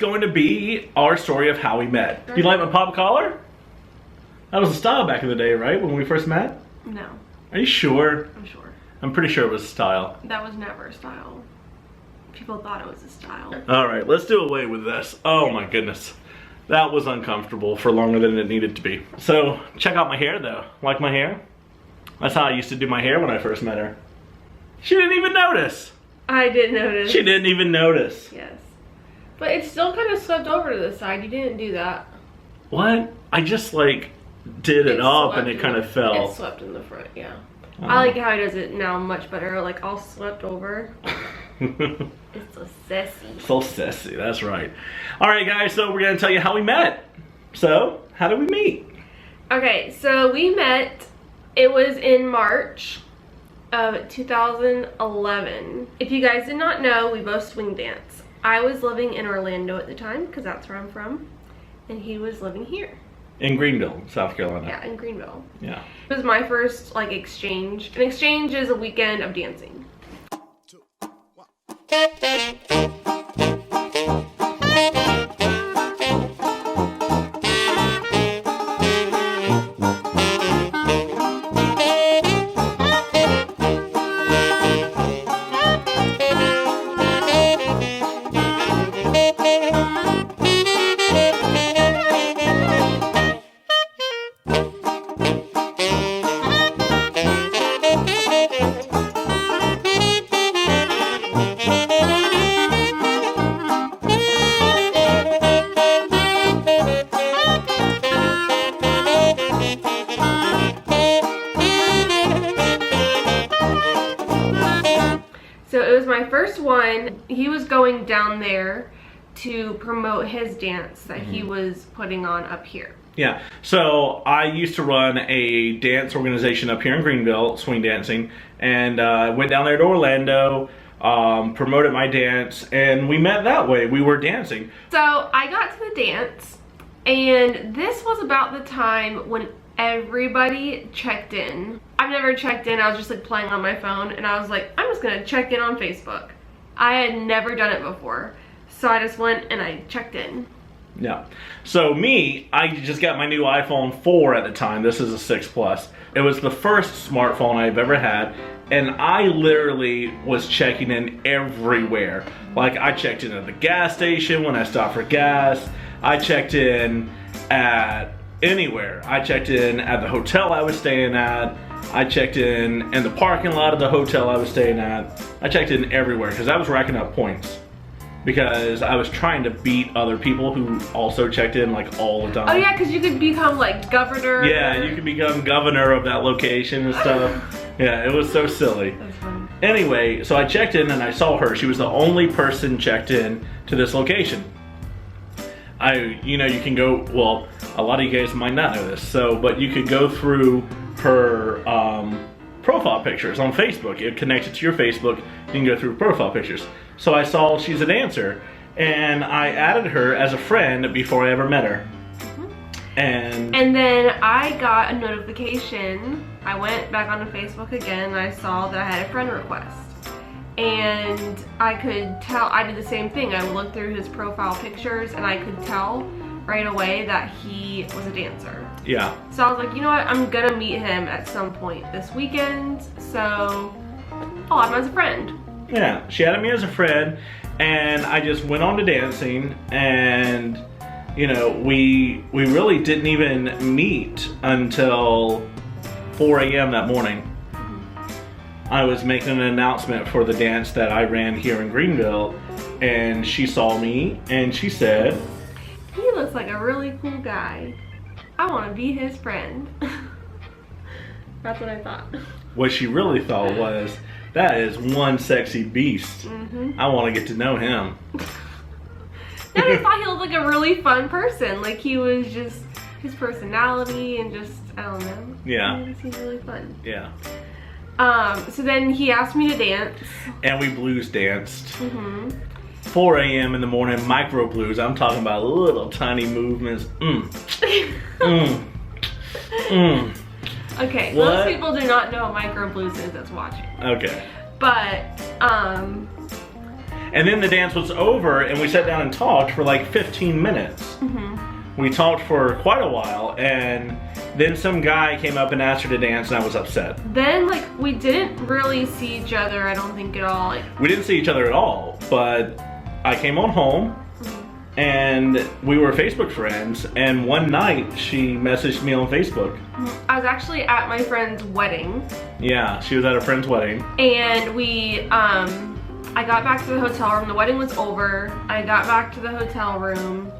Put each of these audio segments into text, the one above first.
going to be our story of how we met. Do you like my pop collar? That was a style back in the day, right? When we first met? No. Are you sure? I'm sure. I'm pretty sure it was a style. That was never a style. People thought it was a style. All right, let's do away with this. Oh my goodness. That was uncomfortable for longer than it needed to be. So, check out my hair though. Like my hair? That's how I used to do my hair when I first met her. She didn't even notice. I did notice. She didn't even notice. Yes. But it's still kind of swept over to the side. You didn't do that. What? I just like did it up and it kind of fell. It swept in the front, yeah. I like how he does it now much better, like all swept over. It's so sassy. So sassy, that's right. All right, guys, so we're gonna tell you how we met. So, how did we meet? Okay, so we met, it was in March of 2011. If you guys did not know, we both swing dance. I was living in Orlando at the time, because that's where I'm from, and he was living here. In Greenville, South Carolina. Yeah, in Greenville. Yeah. It was my first, like, exchange. An exchange is a weekend of dancing. So it was my first one. He was going down there to promote his dance that he was putting on up here. Yeah, so I used to run a dance organization up here in Greenville, swing dancing, and went down there to Orlando, promoted my dance, and we met that way. We were dancing. So I got to the dance, and this was about the time when everybody checked in. I've never checked in. I was just like playing on my phone, and I was like, I'm just gonna check in on Facebook. I had never done it before, so I just went and I checked in. Yeah. So me, I just got my new iPhone 4 at the time. This is a 6 Plus. It was the first smartphone I've ever had, and I literally was checking in everywhere. Like, I checked in at the gas station when I stopped for gas. I checked in at anywhere. I checked in at the hotel I was staying at. I checked in the parking lot of the hotel I was staying at. I checked in everywhere because I was racking up points. Because I was trying to beat other people who also checked in like all the time. Oh yeah, because you could become like governor. Yeah, you could become governor of that location and stuff. Yeah, it was so silly. That's fun. Anyway, so I checked in and I saw her. She was the only person checked in to this location. You know, you can go, well, a lot of you guys might not know this, but you could go through her profile pictures on Facebook. It connected to your Facebook. You can go through profile pictures. So I saw she's a dancer, and I added her as a friend before I ever met her. And then I got a notification. I went back onto Facebook again, and I saw that I had a friend request. And I could tell, I did the same thing. I looked through his profile pictures, and I could tell right away that he was a dancer. Yeah. So I was like, you know what, I'm gonna meet him at some point this weekend, so I'll have him as a friend. Yeah, she added me as a friend, and I just went on to dancing, and you know, we really didn't even meet until 4 a.m. that morning. I was making an announcement for the dance that I ran here in Greenville, and she saw me, and she said, he looks like a really cool guy. I want to be his friend. That's what I thought. What she really thought was, that is one sexy beast. I want to get to know him. No, I thought he looked like a really fun person. Like, he was just, his personality and just, I don't know. Yeah. He seemed really fun. Yeah. So then he asked me to dance. And we blues danced. 4 a.m. in the morning, micro blues. I'm talking about little tiny movements. Okay, What? most people do not know what micro blues is that's watching. Okay. But, And then the dance was over and we sat down and talked for like 15 minutes. We talked for quite a while, and then some guy came up and asked her to dance, and I was upset. Then, like, we didn't really see each other, I don't think, at all. Like, we didn't see each other at all, but I came on home, and we were Facebook friends, and one night she messaged me on Facebook. I was actually at my friend's wedding. Yeah, she was at a friend's wedding. And I got back to the hotel room. The wedding was over. I got back to the hotel room,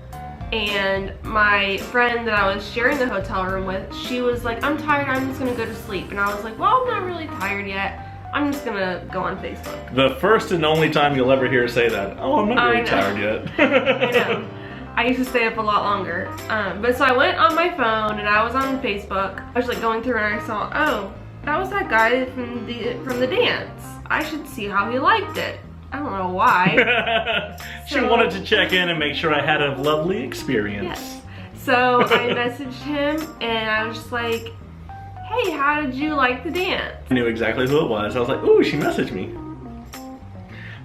and my friend that I was sharing the hotel room with, she was like, I'm tired, I'm just gonna go to sleep. And I was like, well, I'm not really tired yet. I'm just gonna go on Facebook. The first and only time you'll ever hear her say that. Oh, I'm not really tired yet. I know. I used to stay up a lot longer. But so I went on my phone and I was on Facebook. I was like going through and I saw, oh, that was that guy from the dance. I should see how he liked it. I don't know why. She wanted to check in and make sure I had a lovely experience. Yes. So I messaged him and I was just like, hey, how did you like the dance? I knew exactly who it was. I was like, ooh, she messaged me.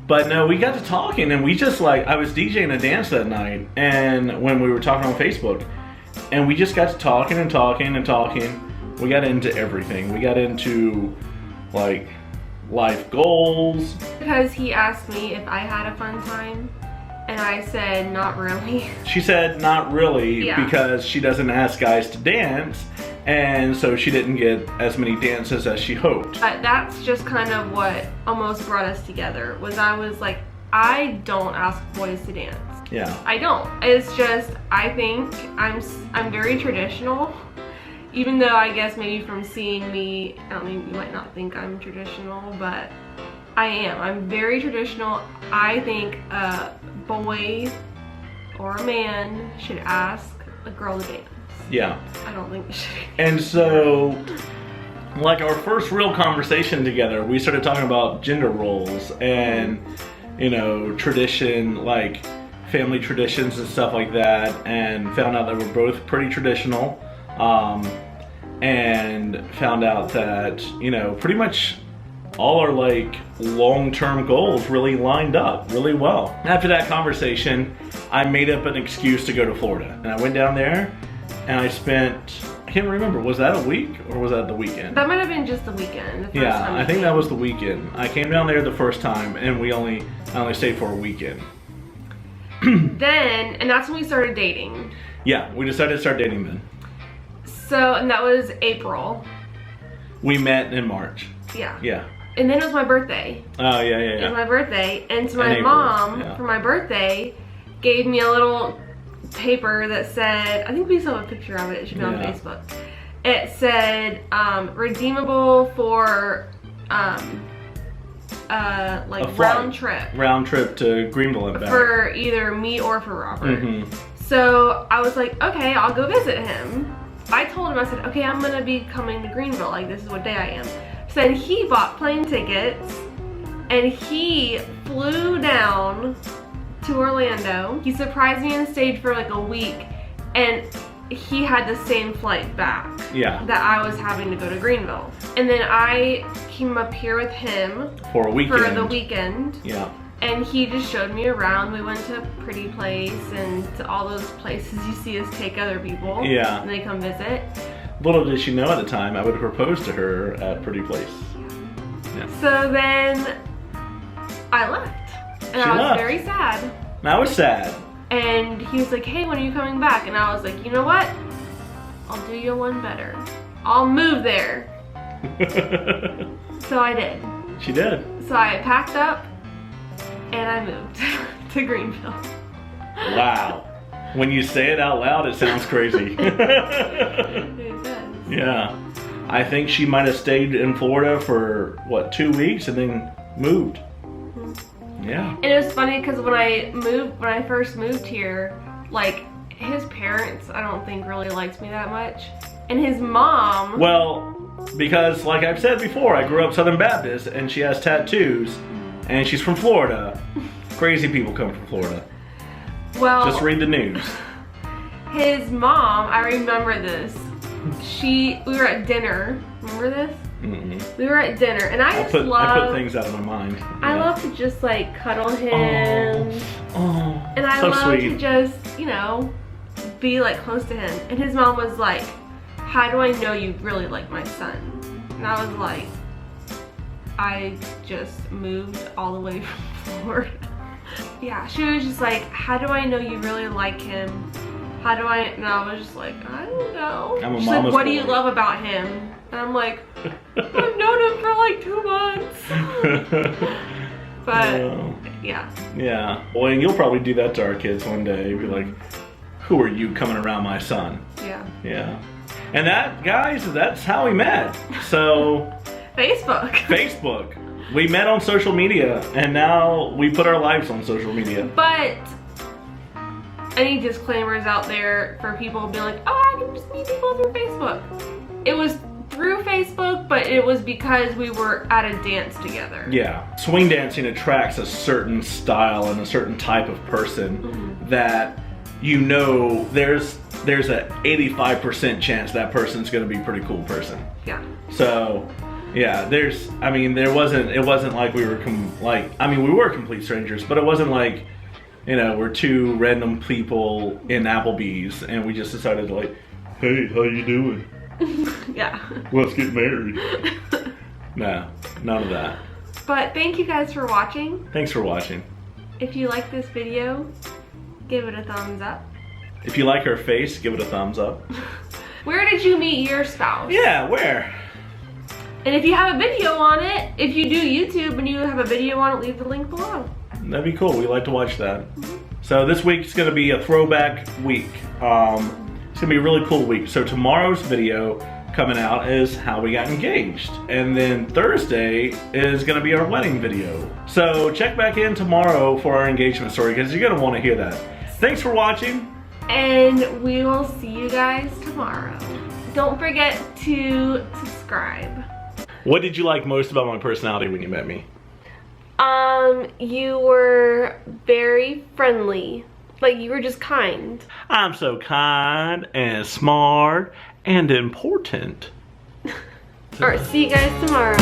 But no, we got to talking and we just like, I was DJing a dance that night, and when we were talking on Facebook, and we just got to talking and talking and talking. We got into everything. We got into like life goals. Because he asked me if I had a fun time, and I said, not really. She said not really, because she doesn't ask guys to dance, and so she didn't get as many dances as she hoped. But that's just kind of what almost brought us together, was I was like, I don't ask boys to dance. Yeah. I don't. It's just, I think I'm very traditional. Even though I guess maybe from seeing me, I mean, you might not think I'm traditional, but I am. I'm very traditional. I think a boy or a man should ask a girl to dance. Yeah. I don't think they should. And so, like our first real conversation together, we started talking about gender roles and, you know, tradition, like family traditions and stuff like that, and found out that we're both pretty traditional. And found out that, you know, pretty much all our like long-term goals really lined up really well. After that conversation, I made up an excuse to go to Florida, and I went down there and I spent, I can't remember, was that a week or was that the weekend? That might have been just the weekend. The first time I think that was the weekend. I came down there the first time, and I only stayed for a weekend. Then, and that's when we started dating. Yeah, we decided to start dating then. So, and that was April. We met in March. Yeah. Yeah. And then it was my birthday. Oh, yeah. It was my birthday, and so my April, mom, for my birthday, gave me a little paper that said, I think we still have a picture of it, it should be on Facebook. It said, redeemable for, like round trip. Round trip to Greenville and back. For either me or for Robert. Mm-hmm. So I was like, okay, I'll go visit him. I told him, I said, okay, I'm gonna be coming to Greenville, like this is what day I am. So then he bought plane tickets and he flew down to Orlando. He surprised me and stayed for like a week, and he had the same flight back that I was having to go to Greenville. And then I came up here with him for a weekend. For the weekend. Yeah. And he just showed me around. We went to a Pretty Place and to all those places you see us take other people. Yeah. And they come visit. Little did she know at the time I would propose to her at Pretty Place. Yeah. So then I left. And I was very sad. I was sad. And he was like, hey, when are you coming back? And I was like, you know what? I'll do you one better. I'll move there. So I did. She did. So I packed up and I moved to Greenville. Wow. When you say it out loud, it sounds crazy. It does. Yeah. I think she might have stayed in Florida for, what, 2 weeks and then moved. Mm-hmm. Yeah. And it was funny because when I first moved here, like, his parents, I don't think really liked me that much. And his mom... Well, because like I've said before, I grew up Southern Baptist and she has tattoos and she's from Florida. Crazy people come from Florida. Well... Just read the news. His mom, I remember this. We were at dinner. Remember this? We were at dinner, and I put love things out of my mind. I love to just like cuddle him. Oh, and I so love sweet. to just, you know, be like close to him. And his mom was like, how do I know you really like my son? And I was like, I just moved all the way from Florida. Yeah, she was just like, how do I know you really like him? How do I, and I was just like, I don't know. She's like, what do you love about him? And I'm like, I've known him for like 2 months. But, yeah. Yeah. Well, and you'll probably do that to our kids one day. Be like, who are you coming around my son? Yeah. Yeah. And that, guys, that's how we met. So. Facebook. We met on social media, and now we put our lives on social media. But any disclaimers out there for people being like, oh, I can just meet people through Facebook. It was through Facebook, but it was because we were at a dance together. Yeah. Swing dancing attracts a certain style and a certain type of person that, you know, there's a 85% chance that person's gonna be a pretty cool person. Yeah. So, yeah, it wasn't like we were we were complete strangers, but it wasn't like, you know, we're two random people in Applebee's and we just decided to like, hey, how you doing? Yeah. Let's get married. No, none of that. But thank you guys for watching. Thanks for watching. If you like this video, give it a thumbs up. If you like our face, give it a thumbs up. Where did you meet your spouse? Yeah, where? And if you have a video on it, if you do YouTube and you have a video on it, leave the link below. That'd be cool. We like to watch that. So this week's gonna be a throwback week. It's gonna be a really cool week. So tomorrow's video coming out is how we got engaged. And then Thursday is gonna be our wedding video. So check back in tomorrow for our engagement story because you're gonna wanna hear that. Thanks for watching. And we will see you guys tomorrow. Don't forget to subscribe. What did you like most about my personality when you met me? You were very friendly. Like, you were just kind. I'm so kind and smart and important. Alright, see you guys tomorrow.